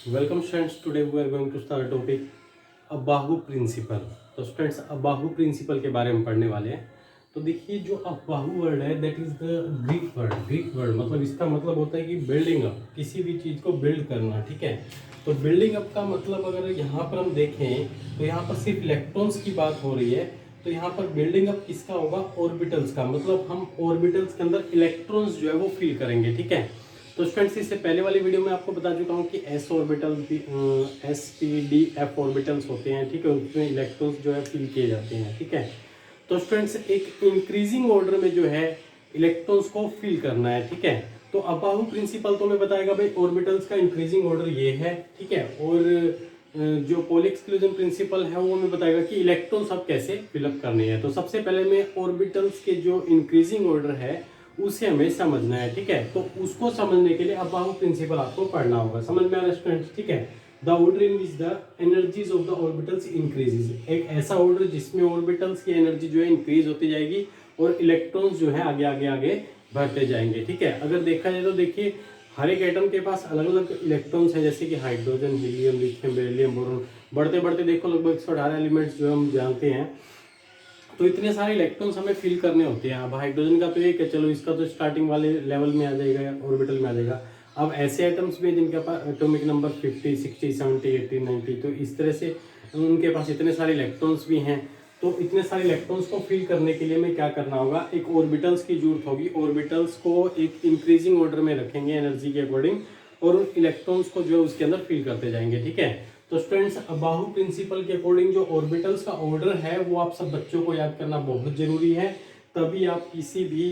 Welcome students. Today we are going to start a topic Aufbau principle. तो students Aufbau principle के बारे में पढ़ने वाले हैं। तो देखिए जो अबाहु वर्ड है that is the Greek word मतलब इसका मतलब होता है कि बिल्डिंग अप, किसी भी चीज़ को बिल्ड करना। ठीक है, तो बिल्डिंग अप का मतलब अगर यहाँ पर हम देखें तो यहाँ पर सिर्फ इलेक्ट्रॉन्स की बात हो रही है। तो यहाँ पर बिल्डिंग अप किसका होगा? ऑर्बिटल्स का। मतलब हम ऑर्बिटल्स के अंदर इलेक्ट्रॉन्स जो है वो फिल करेंगे। ठीक है, तो स्टूडेंट्स इससे पहले वाली वीडियो में आपको बता चुका हूँ कि S orbital S P D F orbitals होते हैं। ठीक है, उसमें इलेक्ट्रॉन्स जो है फिल किए जाते हैं। ठीक है, तो स्टूडेंट्स एक इंक्रीजिंग ऑर्डर में जो है इलेक्ट्रॉन्स को फिल करना है। ठीक है, तो अबाहु प्रिंसिपल तो मैं बताएगा भाई ऑर्बिटल्स का इंक्रीजिंग ऑर्डर ये है। ठीक है, और जो पॉली एक्सक्लूजन प्रिंसिपल है वो मैं बताएगा कि इलेक्ट्रॉन्स अब कैसे फिलअप करने हैं। तो सबसे पहले मैं ऑर्बिटल्स के जो इंक्रीजिंग ऑर्डर है उसे हमें समझना है। ठीक है, तो उसको समझने के लिए अबाहु प्रिंसिपल आपको पढ़ना होगा। समझ में आ रहा है स्टूडेंट्स? ठीक है, the order in which the energies of the orbitals increases, एक ऐसा ऑर्डर जिसमें ऑर्बिटल्स की एनर्जी जो है इंक्रीज होती जाएगी और इलेक्ट्रॉन्स जो है आगे आगे आगे बढ़ते जाएंगे। ठीक है, अगर देखा जाए तो देखिए हर एक एटम के पास अलग अलग इलेक्ट्रॉन्स हैं, जैसे कि hydrogen, helium, lithium, beryllium, boron. बढ़ते बढ़ते देखो लगभग 118 एलिमेंट्स जो हम जानते हैं। तो इतने सारे इलेक्ट्रॉन्स हमें फिल करने होते हैं। अब हाइड्रोजन का तो एक है, चलो इसका तो स्टार्टिंग वाले लेवल में आ जाएगा, ऑर्बिटल में आ जाएगा। अब ऐसे आइटम्स भी जिनके पास एटॉमिक नंबर 50, 60, 70, 80, 90, तो इस तरह से उनके पास इतने सारे इलेक्ट्रॉन्स भी हैं। तो इतने सारे इलेक्ट्रॉन्स को फिल करने के लिए हमें क्या करना होगा? एक ऑर्बिटल्स की जरूरत होगी। ऑर्बिटल्स को एक इंक्रीजिंग ऑर्डर में रखेंगे एनर्जी के अकॉर्डिंग, और उन इलेक्ट्रॉन्स को जो उसके अंदर फिल करते जाएंगे। ठीक है, तो स्टूडेंट्स अबाहु प्रिंसिपल के अकॉर्डिंग जो ऑर्बिटल्स का ऑर्डर है वो आप सब बच्चों को याद करना बहुत जरूरी है। तभी आप किसी भी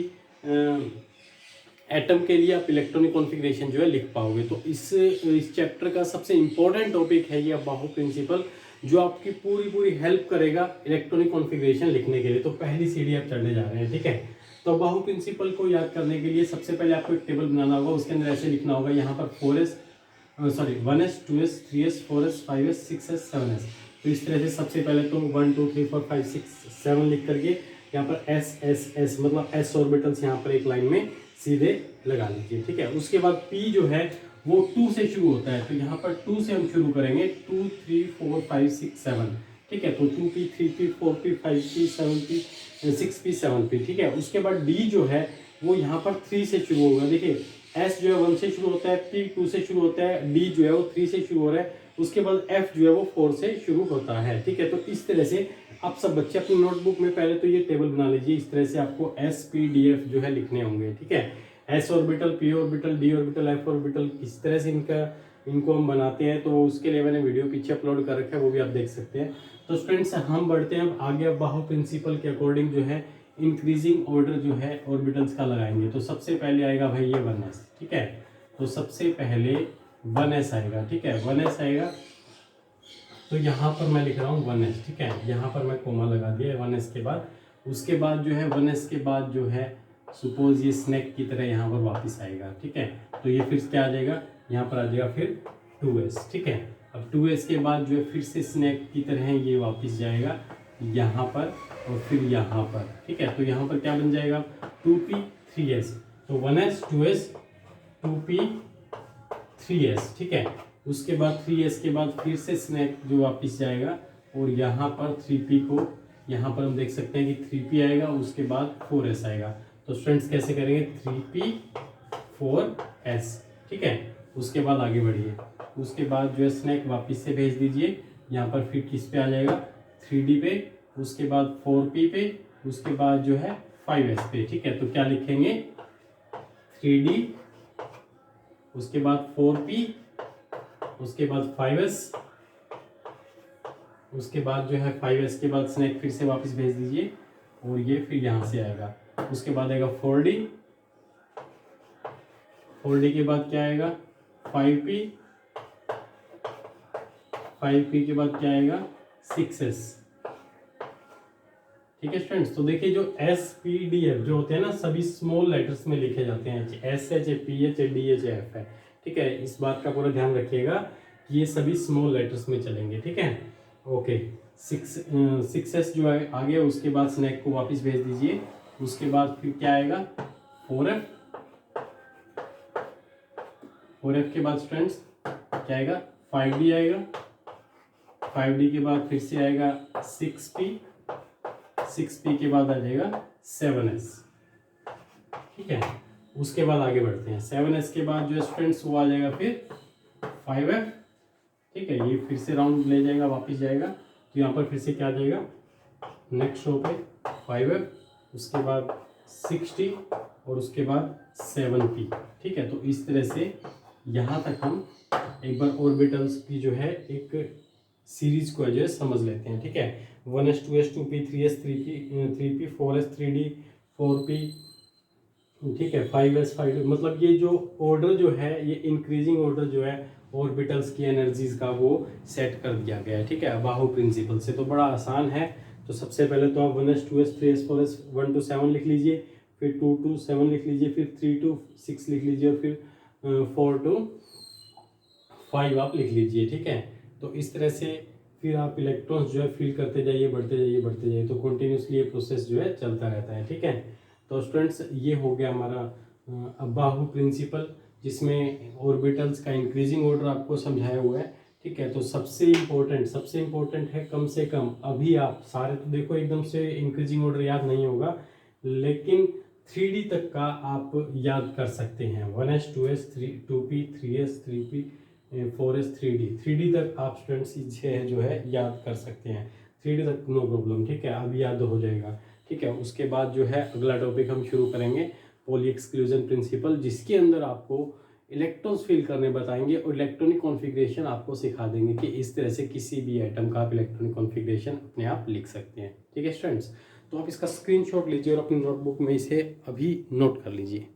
एटम के लिए आप इलेक्ट्रॉनिक कॉन्फ़िगरेशन जो है लिख पाओगे। तो इस चैप्टर का सबसे इंपॉर्टेंट टॉपिक है ये अबाहु प्रिंसिपल, जो आपकी पूरी पूरी हेल्प करेगा इलेक्ट्रॉनिक कॉन्फ़िगरेशन लिखने के लिए। तो पहली सीढ़ी आप चढ़ने जा रहे हैं। ठीक है, तो अबाहु प्रिंसिपल को याद करने के लिए सबसे पहले आपको एक टेबल बनाना होगा। उसके अंदर ऐसे लिखना होगा, यहाँ पर 1s 2s 3s 4s 5s 6s 7s। तो इस तरह से सबसे पहले तो 1 2 3 4 5 6 7 लिख करके यहाँ पर एस एस एस मतलब एस ऑर्बिटल्स यहाँ पर एक लाइन में सीधे लगा लीजिए। ठीक है, उसके बाद पी जो है वो 2 से शुरू होता है, तो यहाँ पर 2 से हम शुरू करेंगे। 2 3 4 5 6 7। ठीक है, तो 2p 3p 4p 5p 7p 6p 7p। ठीक है, उसके बाद डी जो है वो यहाँ पर 3 से शुरू होगा। देखिए एस जो है 1 से शुरू होता है, पी 2 से शुरू होता है, डी जो है वो 3 से शुरू हो रहा है, उसके बाद एफ जो है वो 4 से शुरू होता है। ठीक है, तो इस तरह से आप सब बच्चे अपनी नोटबुक में पहले तो ये टेबल बना लीजिए। इस तरह से आपको एस पी डी एफ जो है लिखने होंगे। ठीक है, S orbital, P orbital, D orbital, F orbital, किस तरह से इनको हम बनाते हैं तो उसके लिए मैंने वीडियो पीछे अपलोड कर रखा है, वो भी आप देख सकते हैं। तो स्टूडेंट्स हम बढ़ते हैं अब आगे। अबाहु प्रिंसिपल के अकॉर्डिंग जो है इंक्रीजिंग ऑर्डर जो है ऑर्बिटल्स का लगाएंगे। तो सबसे पहले आएगा भाई ये 1s। ठीक है, तो सबसे पहले 1s आएगा। ठीक है, 1s आएगा, तो यहाँ पर मैं लिख रहा हूँ 1s। ठीक है, यहाँ पर मैं कोमा लगा दिया 1s के बाद। उसके बाद जो है 1s के बाद जो है सपोज ये स्नैक की तरह यहाँ पर वापस आएगा। ठीक है, तो ये फिर क्या आ जाएगा? यहाँ पर आ जाएगा फिर 2s। ठीक है, अब 2s के बाद जो है फिर से स्नैक की तरह ये वापस जाएगा यहाँ पर और फिर यहाँ पर। ठीक है, तो यहाँ पर क्या बन जाएगा? 2p 3s। तो 1s 2s 2p 3s। ठीक है, उसके बाद 3s के बाद फिर से स्नैक जो वापस जाएगा और यहाँ पर 3p को यहाँ पर हम देख सकते हैं कि 3p आएगा, उसके बाद 4s आएगा। तो स्टूडेंट्स कैसे करेंगे? 3p 4s। ठीक है, उसके बाद आगे बढ़िए। उसके बाद जो है स्नैक वापस से भेज दीजिए, यहाँ पर फिर किस पे आ जाएगा? 3d पे, उसके बाद 4p पे, उसके बाद जो है 5s पे। ठीक है, तो क्या लिखेंगे? 3d, उसके बाद 4p, उसके बाद 5s, उसके बाद जो है 5s के बाद स्नैक फिर से वापस भेज दीजिए और ये फिर यहाँ से आएगा। उसके बाद आएगा 4d, 4d के बाद क्या आएगा? 5p, 5p के बाद क्या आएगा? 6s। ठीक है स्टूडेंट्स, तो देखिए जो एस पी डी एफ जो होते हैं ना सभी स्मॉल लेटर्स में लिखे जाते हैं, S H A P H A D H F है। ठीक है, इस बात का पूरा ध्यान रखिएगा कि ये सभी स्मॉल लेटर्स में चलेंगे। ठीक है, ओके। 6s जो है आगे, उसके बाद स्नैक को वापस भेज दीजिए। उसके बाद फिर क्या आएगा? 4f, 4f के बाद स्टूडेंट्स क्या आएगा? 5d आएगा, 5d के बाद फिर से आएगा 6p, 6p के बाद आ जाएगा 7s। ठीक है, उसके बाद आगे बढ़ते हैं। 7s के बाद जो स्टूडेंट्स वो आ जाएगा फिर 5f। ठीक है, ये फिर से राउंड ले जाएगा, वापस जाएगा, तो यहाँ पर फिर से क्या आ जाएगा, नेक्स्ट रो पे 5f, उसके बाद 6t और उसके बाद 7p। ठीक है, तो इस तरह से यहाँ तक हम एक बार ऑर्बिटल्स की जो है एक सीरीज को जो है समझ लेते हैं। ठीक है, 1s 2s 2p 3s 3p 4s 3d 4p। ठीक है, 5s 5d, मतलब ये जो ऑर्डर जो है ये इंक्रीजिंग ऑर्डर जो है ऑर्बिटल्स की एनर्जीज का वो सेट कर दिया गया है। ठीक है, अबाहु प्रिंसिपल से, तो बड़ा आसान है। तो सबसे पहले तो आप 1s 2s 3s 4s 1 to 7 लिख लीजिए, फिर 2 to 7 लिख लीजिए, फिर 3 to 6 लिख लीजिए, और फिर 4 to 5 आप लिख लीजिए। ठीक है, तो इस तरह से फिर आप इलेक्ट्रॉन्स जो है फिल करते जाइए, बढ़ते जाइए, बढ़ते जाइए, तो कंटिन्यूसली ये प्रोसेस जो है चलता रहता है। ठीक है, तो स्टूडेंट्स ये हो गया हमारा अबाहु प्रिंसिपल, जिसमें ऑर्बिटल्स का इंक्रीजिंग ऑर्डर आपको समझाया हुआ है। ठीक है, तो सबसे इम्पोर्टेंट है, कम से कम अभी आप सारे तो देखो एकदम से इंक्रीजिंग ऑर्डर याद नहीं होगा, लेकिन 3D तक का आप याद कर सकते हैं। 1s 2s 2p 3s 3p 4s 3d तक आप स्टूडेंट्स जो है याद कर सकते हैं। 3D तक नो प्रॉब्लम। ठीक है, अब याद हो जाएगा। ठीक है, उसके बाद जो है अगला टॉपिक हम शुरू करेंगे, पॉली एक्सक्लूजन प्रिंसिपल, जिसके अंदर आपको इलेक्ट्रॉन्स फिल करने बताएंगे और इलेक्ट्रॉनिक कॉन्फ़िगरेशन आपको सिखा देंगे कि इस तरह से किसी भी एटम का आप इलेक्ट्रॉनिक कॉन्फ़िगरेशन अपने आप लिख सकते हैं। ठीक है स्टूडेंट्स, तो आप इसका स्क्रीनशॉट लीजिए और अपनी नोटबुक में इसे अभी नोट कर लीजिए।